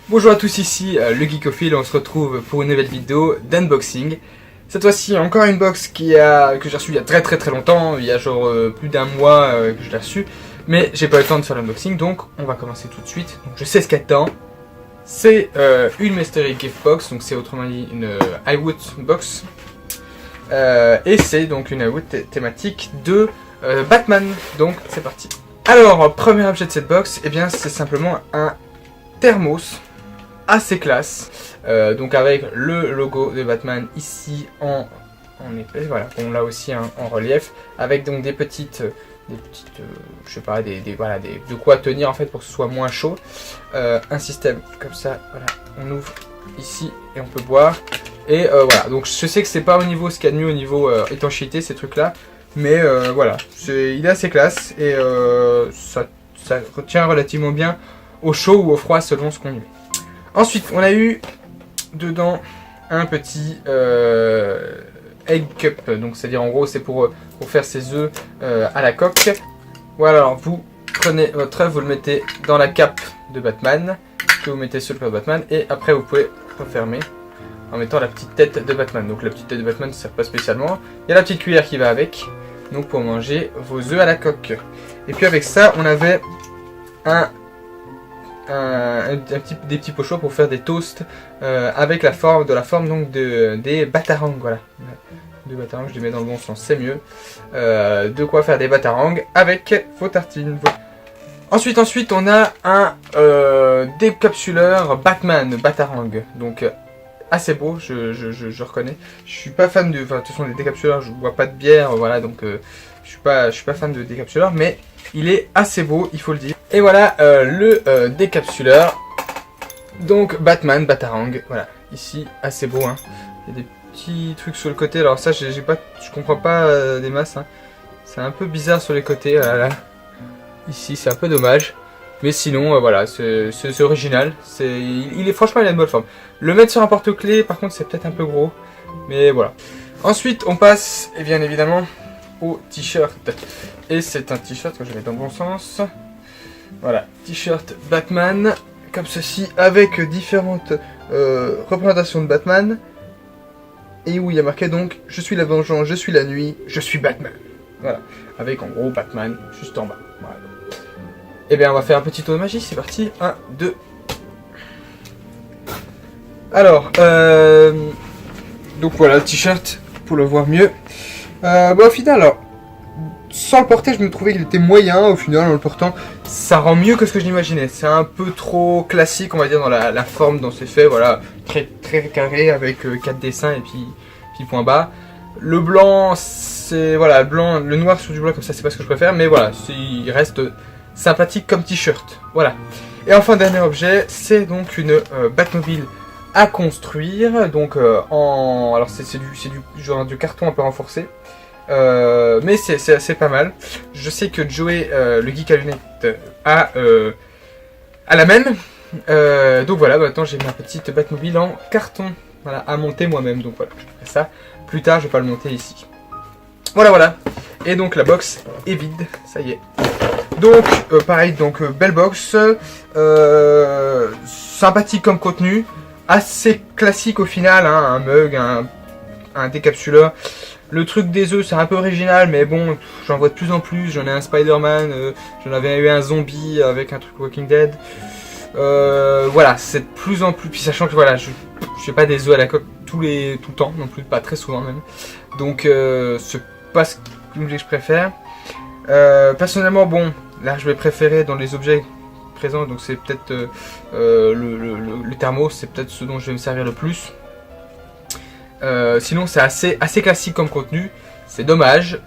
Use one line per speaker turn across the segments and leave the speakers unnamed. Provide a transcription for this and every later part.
Bonjour à tous, ici le Geekophile, on se retrouve pour une nouvelle vidéo d'unboxing. Cette fois-ci encore une box que j'ai reçue il y a très longtemps, il y a genre plus d'un mois que je l'ai reçue. Mais j'ai pas eu le temps de faire l'unboxing, donc on va commencer tout de suite. Donc je sais ce qu'il y a dedans. C'est une Mystery Gift Box, donc c'est autrement dit une iWood Box. Et c'est donc une iWood thématique de Batman, donc c'est parti. Alors, premier objet de cette box, eh bien c'est simplement un thermos assez classe, donc avec le logo de Batman ici en épais, voilà, on l'a aussi en relief, avec donc des petites je sais pas, de quoi tenir en fait pour que ce soit moins chaud, un système comme ça, voilà, on ouvre ici et on peut boire, et voilà, donc je sais que c'est pas au niveau ce qu'il y a de mieux au niveau étanchéité ces trucs là, mais voilà, il est assez classe et ça retient relativement bien au chaud ou au froid selon ce qu'on y met. Ensuite, on a eu dedans un petit egg cup, donc c'est-à-dire en gros c'est pour faire ses œufs à la coque. Voilà, alors vous prenez votre œuf, vous le mettez dans la cape de Batman, que vous mettez sur le corps de Batman, et après vous pouvez refermer en mettant la petite tête de Batman. Donc la petite tête de Batman ne sert pas spécialement. Il y a la petite cuillère qui va avec, donc pour manger vos œufs à la coque. Et puis avec ça, on avait des petits pochoirs pour faire des toasts avec la forme donc des batarangs, voilà. De batarangs, je les mets dans le bon sens, c'est mieux. De quoi faire des batarangs avec vos tartines. Ensuite, on a un décapsuleur Batman batarang, donc assez beau, je reconnais. Je suis pas fan de, enfin de toute façon des décapsuleurs, je bois pas de bière, voilà, donc je suis pas fan de décapsuleurs, mais il est assez beau, il faut le dire. Et voilà le décapsuleur, donc Batman Batarang, voilà, ici assez beau, hein. Il y a des petits trucs sur le côté, alors ça je comprends pas des masses, hein. C'est un peu bizarre sur les côtés, voilà. Ici c'est un peu dommage, mais sinon voilà, c'est original, franchement il a une bonne forme. Le mettre sur un porte-clés par contre c'est peut-être un peu gros, mais voilà. Ensuite on passe, et bien évidemment, au t-shirt. Et c'est un t-shirt que je vais dans le bon sens. Voilà, t-shirt Batman, comme ceci, avec différentes représentations de Batman. Et où il y a marqué donc « Je suis la vengeance, je suis la nuit, je suis Batman ». Voilà, avec en gros Batman juste en bas. Voilà. Et bien on va faire un petit tour de magie, c'est parti. 1, 2. Alors, donc voilà le t-shirt pour le voir mieux. Bon, au final, alors, sans le porter, je me trouvais qu'il était moyen. Au final, en le portant, ça rend mieux que ce que j'imaginais. C'est un peu trop classique, on va dire, dans la forme dont c'est fait. Voilà, très carré avec 4 dessins et puis point bas. Le blanc, c'est voilà, le noir sur du blanc comme ça, c'est pas ce que je préfère, mais voilà, il reste sympathique comme t-shirt. Voilà. Et enfin, dernier objet, c'est donc une Batmobile à construire. Donc alors c'est du genre du carton un peu renforcé. Mais c'est assez pas mal. Je sais que Joey, le geek à lunettes, a la même. Donc voilà, maintenant j'ai ma petite Batmobile en carton, voilà, à monter moi-même. Donc voilà, je ferai ça plus tard, je vais pas le monter ici. Voilà. Et donc la box est vide, ça y est. Donc pareil, donc belle box, sympathique comme contenu, assez classique au final, hein, un mug, un décapsuleur. Le truc des œufs c'est un peu original, mais bon, j'en vois de plus en plus. J'en ai un Spider-Man, j'en avais eu un zombie avec un truc Walking Dead. Voilà, c'est de plus en plus. Puis sachant que voilà, je fais pas des œufs à la coque tout le temps, non plus, pas très souvent même. Donc c'est pas ce que je préfère. Personnellement, bon, là je vais préférer dans les objets présents, donc c'est peut-être le thermos, c'est peut-être ce dont je vais me servir le plus. Sinon c'est assez classique comme contenu, c'est dommage,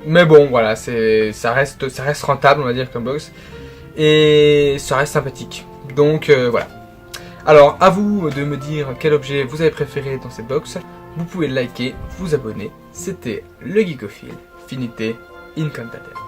mais bon voilà, ça reste rentable on va dire comme box, et ça reste sympathique, donc voilà. Alors à vous de me dire quel objet vous avez préféré dans cette box, vous pouvez liker, vous abonner, c'était le Geekophile, finité incantatem.